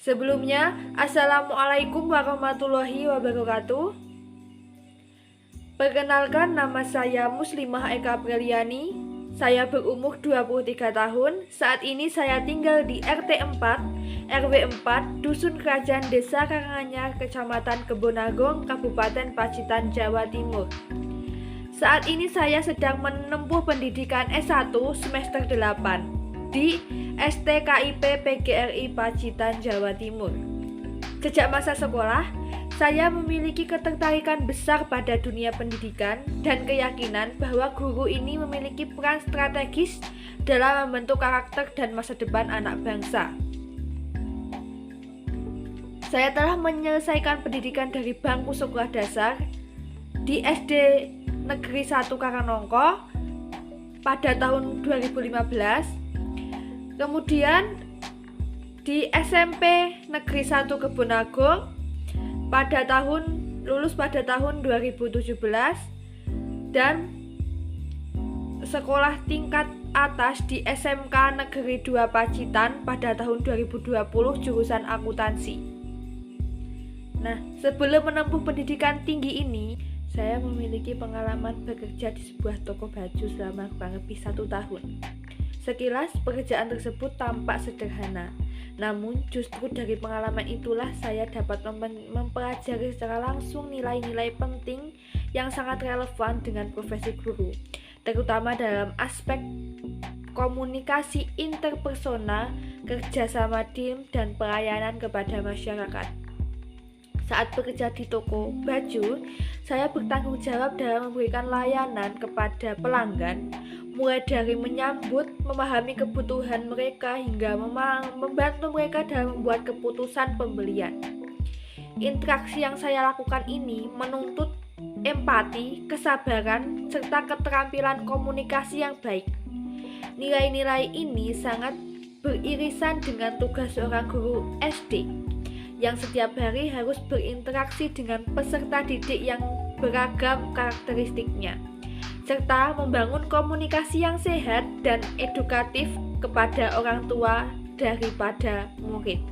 Sebelumnya, Assalamualaikum warahmatullahi wabarakatuh. Perkenalkan, nama saya Muslimah Eka Apriliani. Saya berumur 23 tahun. Saat ini saya tinggal di RT 4, RW 4, Dusun Kerajaan, Desa Karanganyar, Kecamatan Kebonagong, Kabupaten Pacitan, Jawa Timur. Saat ini saya sedang menempuh pendidikan S1 semester 8 di STKIP PGRI Pacitan, Jawa Timur. Sejak masa sekolah, saya memiliki ketertarikan besar pada dunia pendidikan dan keyakinan bahwa guru ini memiliki peran strategis dalam membentuk karakter dan masa depan anak bangsa. Saya telah menyelesaikan pendidikan dari bangku sekolah dasar di SD Negeri 1 Karanongko pada tahun 2015. Kemudian di SMP Negeri 1 Kebonagong lulus pada tahun 2017, dan sekolah tingkat atas di SMK Negeri 2 Pacitan pada tahun 2020 jurusan akuntansi. Nah, sebelum menempuh pendidikan tinggi ini, saya memiliki pengalaman bekerja di sebuah toko baju selama kurang lebih 1 tahun. Sekilas pekerjaan tersebut tampak sederhana, namun justru dari pengalaman itulah saya dapat mempelajari secara langsung nilai-nilai penting yang sangat relevan dengan profesi guru, terutama dalam aspek komunikasi interpersonal, kerjasama tim, dan pelayanan kepada masyarakat. Saat bekerja di toko baju, saya bertanggung jawab dalam memberikan layanan kepada pelanggan, mulai dari menyambut, memahami kebutuhan mereka, hingga membantu mereka dalam membuat keputusan pembelian. Interaksi yang saya lakukan ini menuntut empati, kesabaran, serta keterampilan komunikasi yang baik. Nilai-nilai ini sangat beririsan dengan tugas seorang guru SD yang setiap hari harus berinteraksi dengan peserta didik yang beragam karakteristiknya, serta membangun komunikasi yang sehat dan edukatif kepada orang tua daripada murid.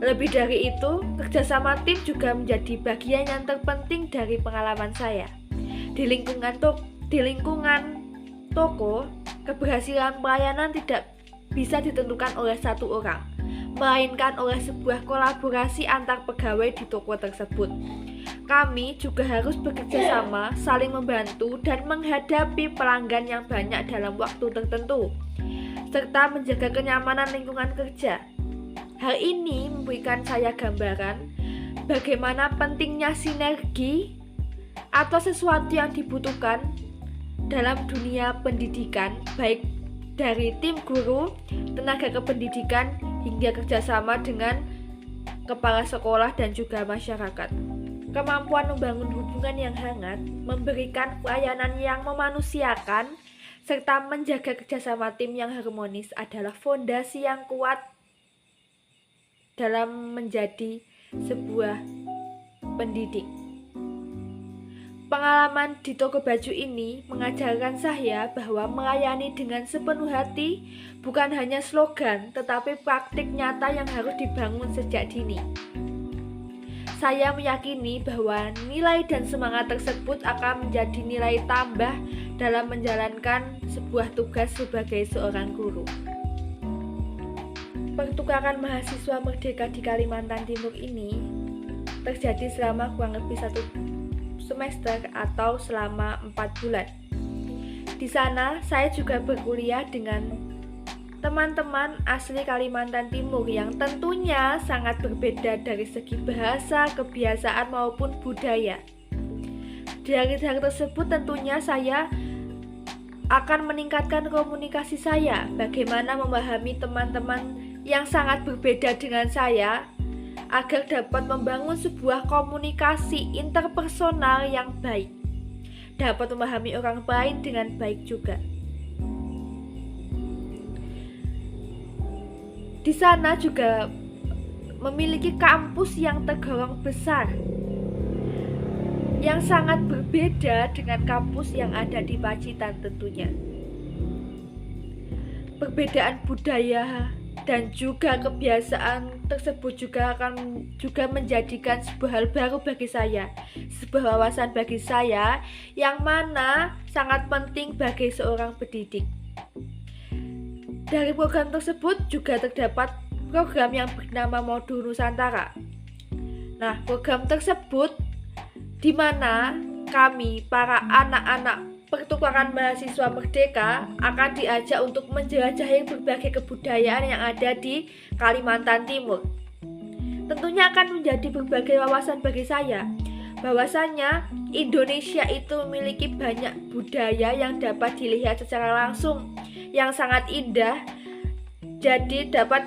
Lebih dari itu, kerjasama tim juga menjadi bagian yang terpenting dari pengalaman saya. Di lingkungan toko, keberhasilan pelayanan tidak bisa ditentukan oleh satu orang, melainkan oleh sebuah kolaborasi antar pegawai di toko tersebut. Kami juga harus bekerja sama, saling membantu, dan menghadapi pelanggan yang banyak dalam waktu tertentu, serta menjaga kenyamanan lingkungan kerja. Hal ini memberikan saya gambaran bagaimana pentingnya sinergi atau sesuatu yang dibutuhkan dalam dunia pendidikan, baik dari tim guru, tenaga kependidikan, hingga kerjasama dengan kepala sekolah dan juga masyarakat. Kemampuan membangun hubungan yang hangat, memberikan pelayanan yang memanusiakan, serta menjaga kerjasama tim yang harmonis adalah fondasi yang kuat dalam menjadi sebuah pendidik. Pengalaman di toko baju ini mengajarkan saya bahwa melayani dengan sepenuh hati bukan hanya slogan, tetapi praktik nyata yang harus dibangun sejak dini. Saya meyakini bahwa nilai dan semangat tersebut akan menjadi nilai tambah dalam menjalankan sebuah tugas sebagai seorang guru. Pertukaran mahasiswa merdeka di Kalimantan Timur ini terjadi selama kurang lebih 1 semester atau selama 4 bulan. Di sana saya juga berkuliah dengan teman-teman asli Kalimantan Timur yang tentunya sangat berbeda dari segi bahasa, kebiasaan maupun budaya. Dari hal tersebut tentunya saya akan meningkatkan komunikasi saya, bagaimana memahami teman-teman yang sangat berbeda dengan saya, agar dapat membangun sebuah komunikasi interpersonal yang baik, dapat memahami orang lain dengan baik juga. Di sana juga memiliki kampus yang tergolong besar, yang sangat berbeda dengan kampus yang ada di Pacitan tentunya. Perbedaan budaya dan juga kebiasaan tersebut juga akan menjadikan sebuah hal baru bagi saya, sebuah wawasan bagi saya yang mana sangat penting bagi seorang pendidik. Dari program tersebut juga terdapat program yang bernama Modul Nusantara. Nah, program tersebut di mana kami para anak-anak pertukaran mahasiswa merdeka akan diajak untuk menjelajahi berbagai kebudayaan yang ada di Kalimantan Timur. Tentunya akan menjadi berbagai wawasan bagi saya, bahwasanya Indonesia itu memiliki banyak budaya yang dapat dilihat secara langsung, yang sangat indah, jadi dapat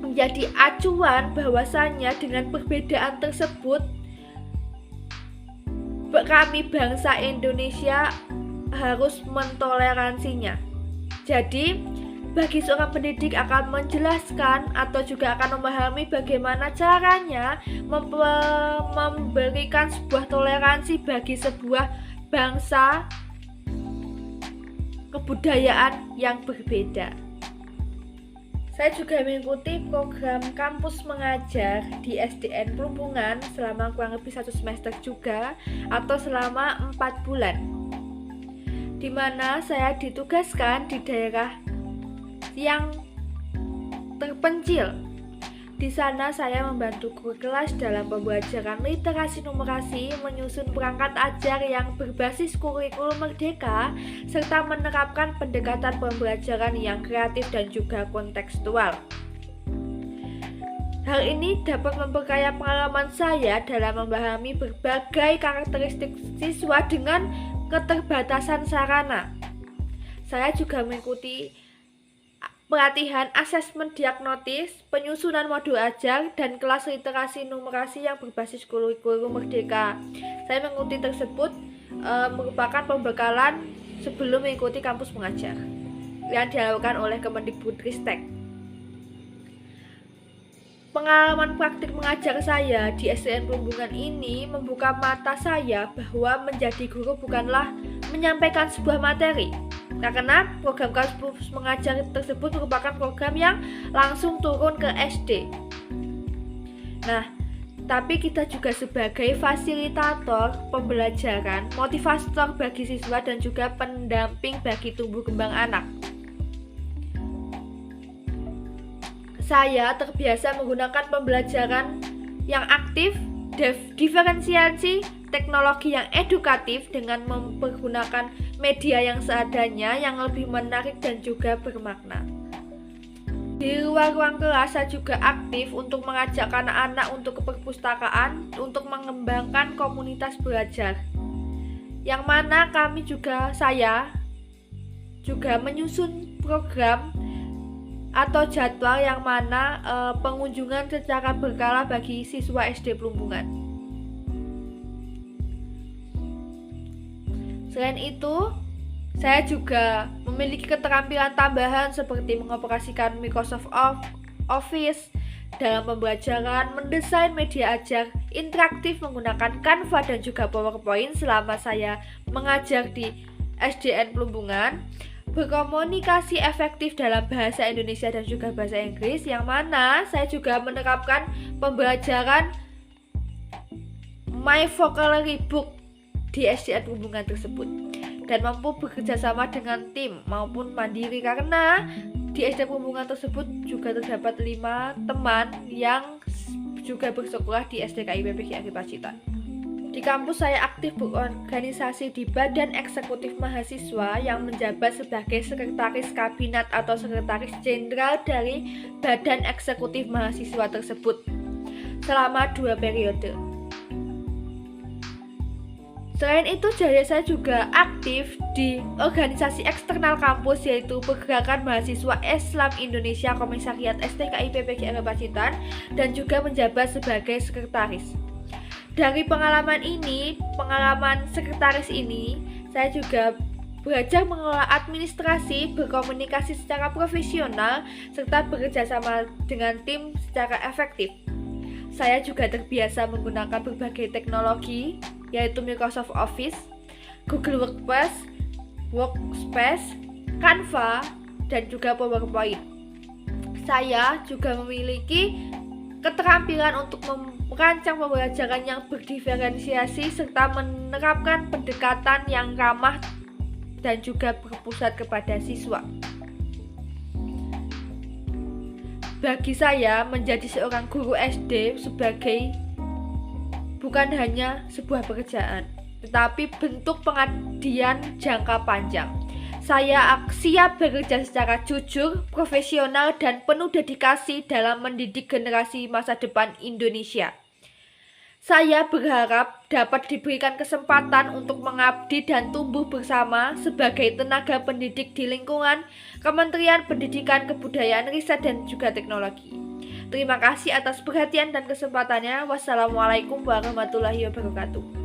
menjadi acuan bahwasanya dengan perbedaan tersebut kami bangsa Indonesia harus mentoleransinya. Jadi bagi seorang pendidik akan menjelaskan atau juga akan memahami bagaimana caranya memberikan sebuah toleransi bagi sebuah bangsa kebudayaan yang berbeda. Saya juga mengikuti program kampus mengajar di SDN Plumbungan selama kurang lebih 1 semester juga, atau selama 4 bulan, di mana saya ditugaskan di daerah yang terpencil. Di sana saya membantu guru kelas dalam pembelajaran literasi numerasi, menyusun perangkat ajar yang berbasis kurikulum merdeka, serta menerapkan pendekatan pembelajaran yang kreatif dan juga kontekstual. Hal ini dapat memperkaya pengalaman saya dalam memahami berbagai karakteristik siswa dengan keterbatasan sarana. Saya juga mengikuti pelatihan asesmen diagnotis, penyusunan modul ajar, dan kelas literasi numerasi yang berbasis kurikulum merdeka. Saya mengikuti tersebut merupakan pembekalan sebelum mengikuti kampus mengajar yang dilakukan oleh Kemendikbudristek. Pengalaman praktik mengajar saya di SDN Plumbungan ini membuka mata saya bahwa menjadi guru bukanlah menyampaikan sebuah materi, karena program kampus mengajar tersebut merupakan program yang langsung turun ke SD. Nah, tapi kita juga sebagai fasilitator pembelajaran, motivator bagi siswa, dan juga pendamping bagi tumbuh kembang anak. Saya terbiasa menggunakan pembelajaran yang aktif, diferensiasi, teknologi yang edukatif dengan mempergunakan media yang seadanya, yang lebih menarik dan juga bermakna. Di luar ruang kelas, saya juga aktif untuk mengajak anak-anak untuk ke perpustakaan untuk mengembangkan komunitas belajar, yang mana saya juga menyusun program atau jadwal yang mana pengunjungan secara berkala bagi siswa SD Plumbungan. Selain itu, saya juga memiliki keterampilan tambahan seperti mengoperasikan Microsoft Office dalam pembelajaran, mendesain media ajar interaktif menggunakan Canva dan juga PowerPoint selama saya mengajar di SDN Plumbungan, berkomunikasi efektif dalam bahasa Indonesia dan juga bahasa Inggris, yang mana saya juga menerapkan pembelajaran My Vocabulary Book di SDN Plumbungan tersebut, dan mampu bekerja sama dengan tim maupun mandiri, karena di SDN Plumbungan tersebut juga terdapat 5 teman yang juga bersekolah di SDKIP PGRI Pacitan. Di kampus saya aktif berorganisasi di Badan Eksekutif Mahasiswa yang menjabat sebagai Sekretaris Kabinet atau Sekretaris Jenderal dari Badan Eksekutif Mahasiswa tersebut selama 2 periode. Selain itu, saya juga aktif di organisasi eksternal kampus, yaitu Pergerakan Mahasiswa Islam Indonesia Komisariat STKIP PGRI Pacitan, dan juga menjabat sebagai sekretaris. Dari pengalaman sekretaris ini, saya juga belajar mengelola administrasi, berkomunikasi secara profesional, serta bekerja sama dengan tim secara efektif. Saya juga terbiasa menggunakan berbagai teknologi, yaitu Microsoft Office, Google Workspace, Canva, dan juga PowerPoint. Saya juga memiliki keterampilan untuk merancang pembelajaran yang berdiferensiasi serta menerapkan pendekatan yang ramah dan juga berpusat kepada siswa. Bagi saya, menjadi seorang guru SD bukan hanya sebuah pekerjaan, tetapi bentuk pengabdian jangka panjang. Saya siap bekerja secara jujur, profesional, dan penuh dedikasi dalam mendidik generasi masa depan Indonesia. Saya berharap dapat diberikan kesempatan untuk mengabdi dan tumbuh bersama sebagai tenaga pendidik di lingkungan Kementerian Pendidikan, Kebudayaan, Riset, dan juga Teknologi. Terima kasih atas perhatian dan kesempatannya. Wassalamualaikum warahmatullahi wabarakatuh.